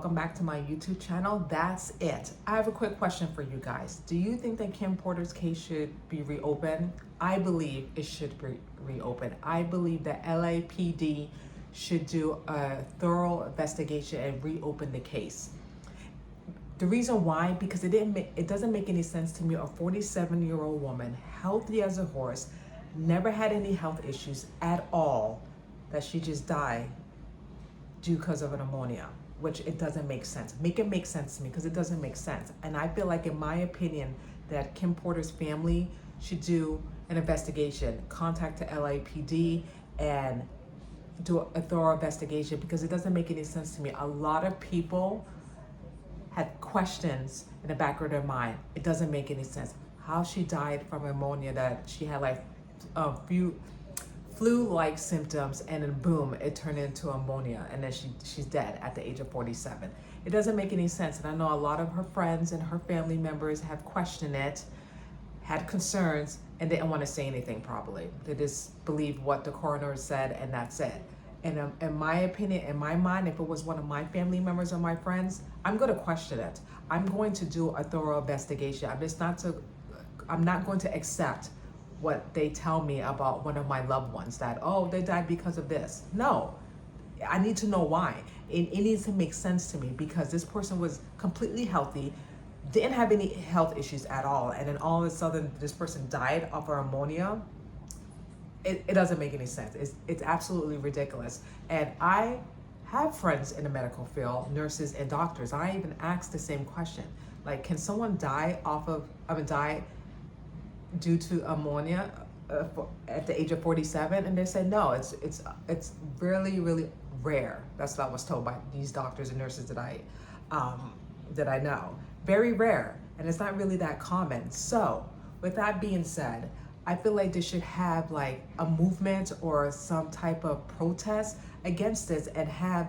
welcome back to my YouTube channel. That's it. I have a quick question for you guys. Do you think that Kim Porter's case should be reopened? I believe it should be reopened. I believe that LAPD should do a thorough investigation and reopen the case. The reason why, because it doesn't make any sense to me. A 47-year-old woman, healthy as a horse, never had any health issues at all, that she just died due because of an pneumonia, which it doesn't make sense. Make it make sense to me, because it doesn't make sense. And I feel like, in my opinion, that Kim Porter's family should do an investigation, contact the LAPD and do a thorough investigation, because it doesn't make any sense to me. A lot of people had questions in the back of their mind. It doesn't make any sense. How she died from pneumonia, that she had like a few flu-like symptoms, and then boom, it turned into pneumonia, and then she's dead at the age of 47. It doesn't make any sense. And I know a lot of her friends and her family members have questioned it, had concerns, and didn't want to say anything probably. They just believe what the coroner said, and that's it. And in my opinion, in my mind, if it was one of my family members or my friends, I'm going to question it. I'm going to do a thorough investigation. I'm not going to accept what they tell me about one of my loved ones, that, oh, they died because of this. No, I need to know why. It needs to make sense to me, because this person was completely healthy, didn't have any health issues at all, and then all of a sudden this person died of pneumonia. It doesn't make any sense. It's absolutely ridiculous. And I have friends in the medical field, nurses and doctors. I even asked the same question. Like, can someone die due to pneumonia at the age of 47? And they said no. It's really, really rare. That's what I was told by these doctors and nurses that I know. Very rare, and it's not really that common. So with that being said, I feel like they should have like a movement or some type of protest against this, and have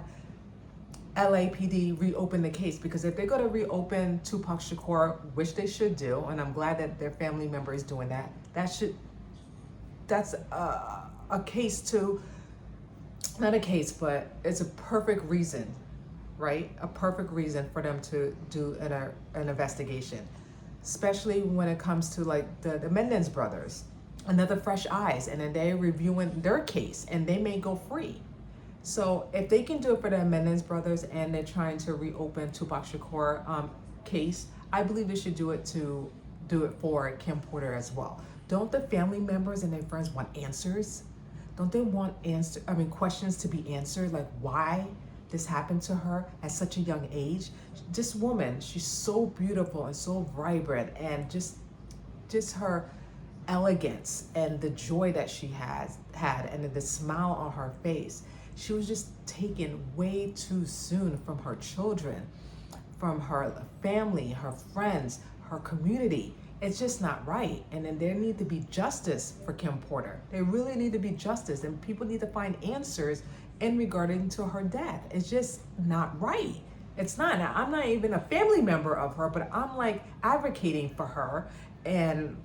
LAPD reopen the case. Because if they're going to reopen Tupac Shakur, which they should do, and I'm glad that their family member is doing that, that's a case to, not a case, but it's a perfect reason, right? A perfect reason for them to do an investigation, especially when it comes to like the Menendez brothers, another fresh eyes, and then they're reviewing their case and they may go free. So if they can do it for the Menendez brothers, and they're trying to reopen Tupac Shakur case, I believe they should do it for Kim Porter as well. Don't the family members and their friends want answers? Don't they want questions to be answered, like why this happened to her at such a young age? This woman, she's so beautiful and so vibrant, and just her elegance and the joy that she had, and the smile on her face. She was just taken way too soon from her children, from her family, her friends, her community. It's just not right. And then there need to be justice for Kim Porter. There really need to be justice, and people need to find answers in regarding to her death. It's just not right. It's not. Now, I'm not even a family member of her, but I'm like advocating for her and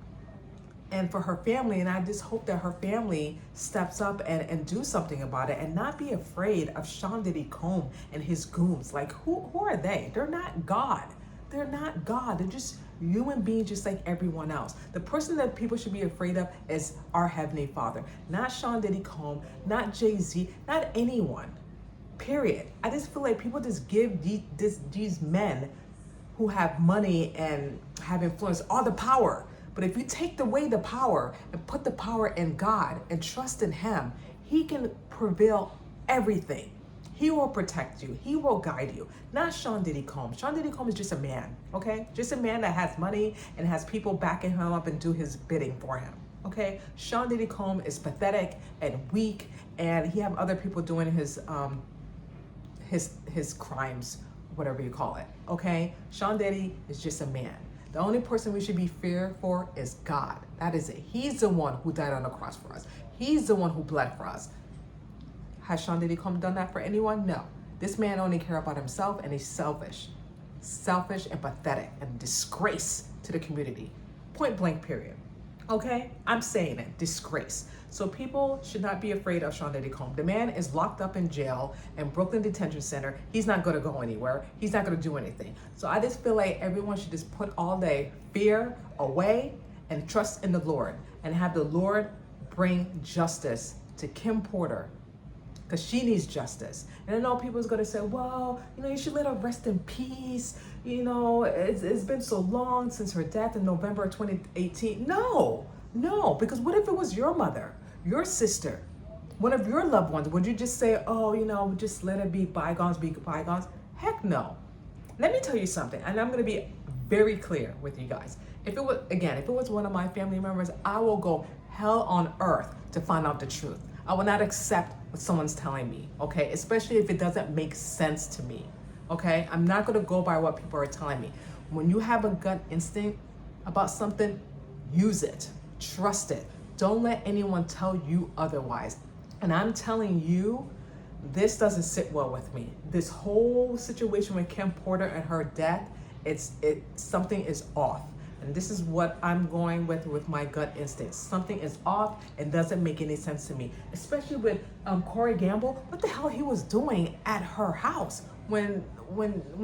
for her family. And I just hope that her family steps up and do something about it, and not be afraid of Sean Diddy Combs and his goons. Like, who are they? They're not God. They're not God. They're just human beings, just like everyone else. The person that people should be afraid of is our Heavenly Father, not Sean Diddy Combs, not Jay-Z, not anyone, period. I just feel like people just give these men who have money and have influence all the power. But if you take away the power and put the power in God and trust in Him, He can prevail everything. He will protect you. He will guide you. Not Sean Diddy Combs. Sean Diddy Combs is just a man, okay? Just a man that has money and has people backing him up and do his bidding for him, okay? Sean Diddy Combs is pathetic and weak, and he have other people doing his crimes, whatever you call it, okay? Sean Diddy is just a man. The only person we should be feared for is God. That is it. He's the one who died on the cross for us. He's the one who bled for us. Has Sean Diddy Combs done that for anyone? No. This man only cares about himself, and he's selfish and pathetic, and a disgrace to the community. Point blank, period. Okay, I'm saying it, disgrace. So people should not be afraid of Sean Diddy Combs. The man is locked up in jail in Brooklyn Detention Center. He's not gonna go anywhere. He's not gonna do anything. So I just feel like everyone should just put all their fear away and trust in the Lord and have the Lord bring justice to Kim Porter, because she needs justice. And I know people's gonna say, well, you should let her rest in peace. It's been so long since her death in November of 2018. No, because what if it was your mother, your sister, one of your loved ones? Would you just say, oh, just let it be bygones, be bygones? Heck no. Let me tell you something, and I'm gonna be very clear with you guys. If it was one of my family members, I will go hell on earth to find out the truth. I will not accept what someone's telling me, okay? Especially if it doesn't make sense to me, okay? I'm not gonna go by what people are telling me. When you have a gut instinct about something, use it, trust it. Don't let anyone tell you otherwise. And I'm telling you, this doesn't sit well with me. This whole situation with Kim Porter and her death, something is off. And this is what I'm going with my gut instinct. Something is off and doesn't make any sense to me. Especially with Corey Gamble. What the hell he was doing at her house when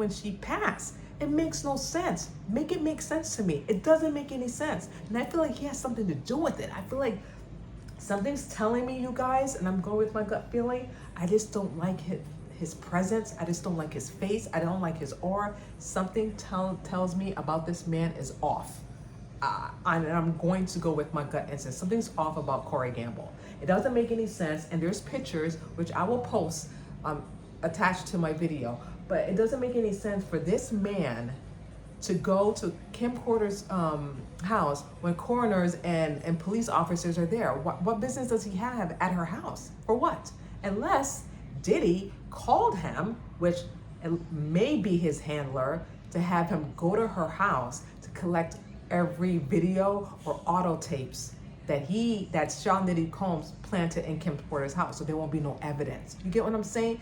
she passed? It makes no sense. Make it make sense to me. It doesn't make any sense. And I feel like he has something to do with it. I feel like something's telling me, you guys, and I'm going with my gut feeling, I just don't like his presence. I just don't like his face. I don't like his aura. Something tells me about this man is off. And I'm going to go with my gut instinct. Something's off about Corey Gamble. It doesn't make any sense. And there's pictures, which I will post attached to my video. But it doesn't make any sense for this man to go to Kim Porter's house when coroners and police officers are there. What business does he have at her house? For what? Unless Diddy called him, which may be his handler, to have him go to her house to collect every video or auto tapes that Sean Diddy Combs planted in Kim Porter's house, so there won't be no evidence. You get what I'm saying?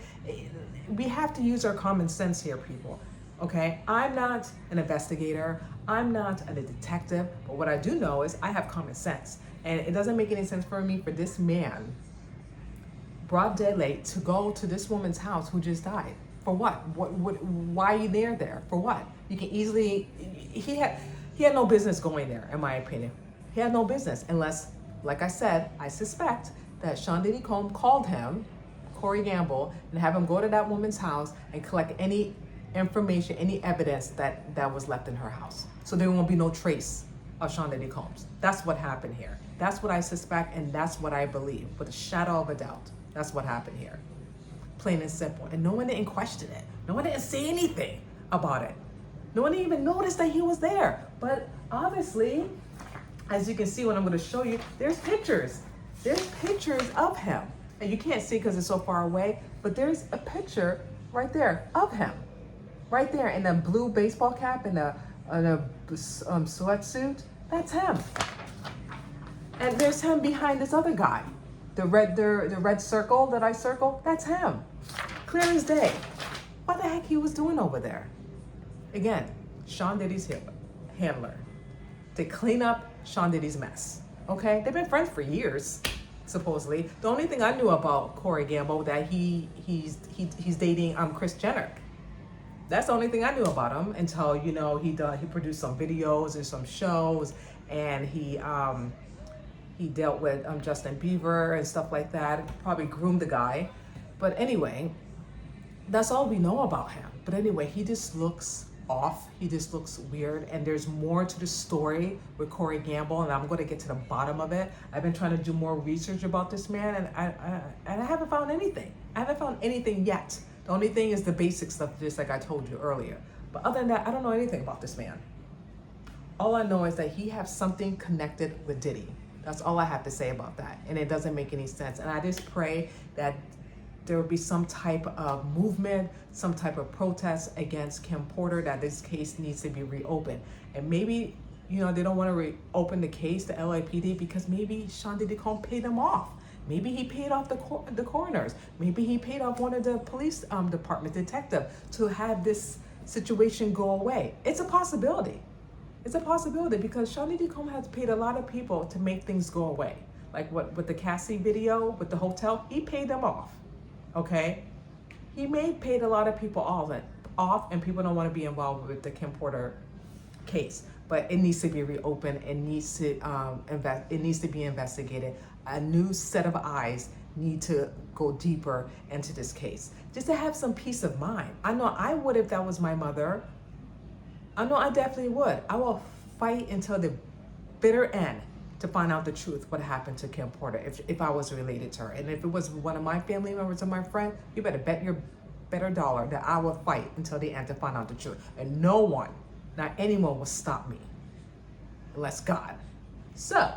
We have to use our common sense here, people. Okay? I'm not an investigator. I'm not a detective. But what I do know is I have common sense. And it doesn't make any sense for me for this man, broad daylight, to go to this woman's house who just died. For what? Why are you there? For what? You can easily... He had no business going there, in my opinion. He had no business unless, like I said, I suspect that Sean Diddy Combs called him, Corey Gamble, and have him go to that woman's house and collect any information, any evidence that was left in her house. So there won't be no trace of Sean Diddy Combs. That's what happened here. That's what I suspect, and that's what I believe, with a shadow of a doubt. That's what happened here. Plain and simple. And no one didn't question it. No one didn't say anything about it. No one even noticed that he was there. But obviously, as you can see when I'm going to show you, there's pictures. There's pictures of him. And you can't see because it's so far away, but there's a picture right there of him. Right there in the blue baseball cap and a sweatsuit. That's him. And there's him behind this other guy. The red circle that I circled, that's him. Clear as day. What the heck he was doing over there? Again, Sean Diddy's handler. To clean up Sean Diddy's mess. Okay? They've been friends for years, supposedly. The only thing I knew about Corey Gamble that he's dating Kris Jenner. That's the only thing I knew about him until, he produced some videos and some shows, and he dealt with Justin Bieber and stuff like that. Probably groomed the guy. But anyway, that's all we know about him. But anyway, he just looks off. He just looks weird. And there's more to the story with Corey Gamble, and I'm going to get to the bottom of it. I've been trying to do more research about this man, and I haven't found anything. I haven't found anything yet. The only thing is the basic stuff, just like I told you earlier. But other than that, I don't know anything about this man. All I know is that he has something connected with Diddy. That's all I have to say about that. And it doesn't make any sense. And I just pray that there will be some type of movement, some type of protest against Kim Porter, that this case needs to be reopened. And maybe, they don't want to reopen the case, the LAPD, because maybe Sean Diddy Combs paid them off. Maybe he paid off the coroners. Maybe he paid off one of the police department detective to have this situation go away. It's a possibility. It's a possibility because Shawnee D. Combs has paid a lot of people to make things go away. Like what with the Cassie video with the hotel, he paid them off. Okay, he paid a lot of people off, and people don't want to be involved with the Kim Porter case. But it needs to be reopened. It needs to It needs to be investigated. A new set of eyes need to go deeper into this case, just to have some peace of mind. I know I would if that was my mother. I know I definitely would. I will fight until the bitter end to find out the truth, what happened to Kim Porter, if I was related to her. And if it was one of my family members or my friend, you better bet your better dollar that I will fight until the end to find out the truth. And no one, not anyone, will stop me, unless God. So,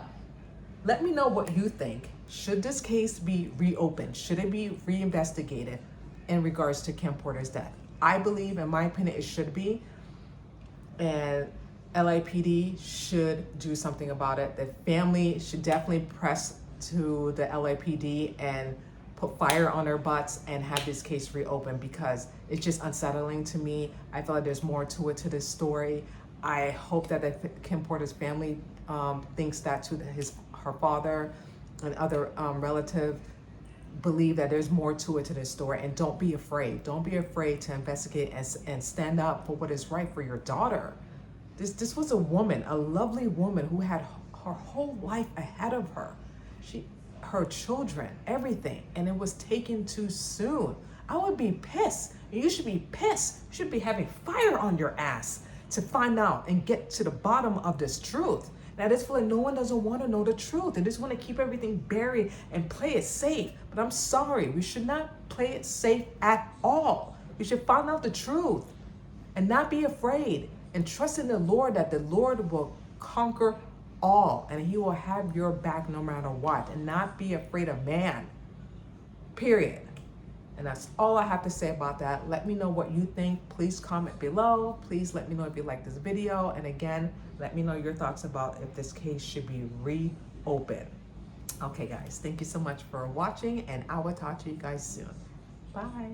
let me know what you think. Should this case be reopened? Should it be reinvestigated in regards to Kim Porter's death? I believe, in my opinion, it should be. And LAPD should do something about it. The family should definitely press to the LAPD and put fire on their butts and have this case reopened, because it's just unsettling to me. I feel like there's more to it, to this story. I hope that Kim Porter's family thinks that to her father and other relative, believe that there's more to it, to this story, and don't be afraid. Don't be afraid to investigate and stand up for what is right for your daughter. This was a woman, a lovely woman who had her whole life ahead of her. Her children, everything, and it was taken too soon. I would be pissed. You should be pissed. You should be having fire on your ass to find out and get to the bottom of this truth. Now, this feel like no one doesn't want to know the truth. They just want to keep everything buried and play it safe. But I'm sorry, we should not play it safe at all. We should find out the truth and not be afraid, and trust in the Lord that the Lord will conquer all, and he will have your back no matter what, and not be afraid of man, period. And that's all I have to say about that. Let me know what you think. Please comment below. Please let me know if you like this video. And again, let me know your thoughts about if this case should be reopened. Okay, guys, thank you so much for watching, and I will talk to you guys soon. Bye.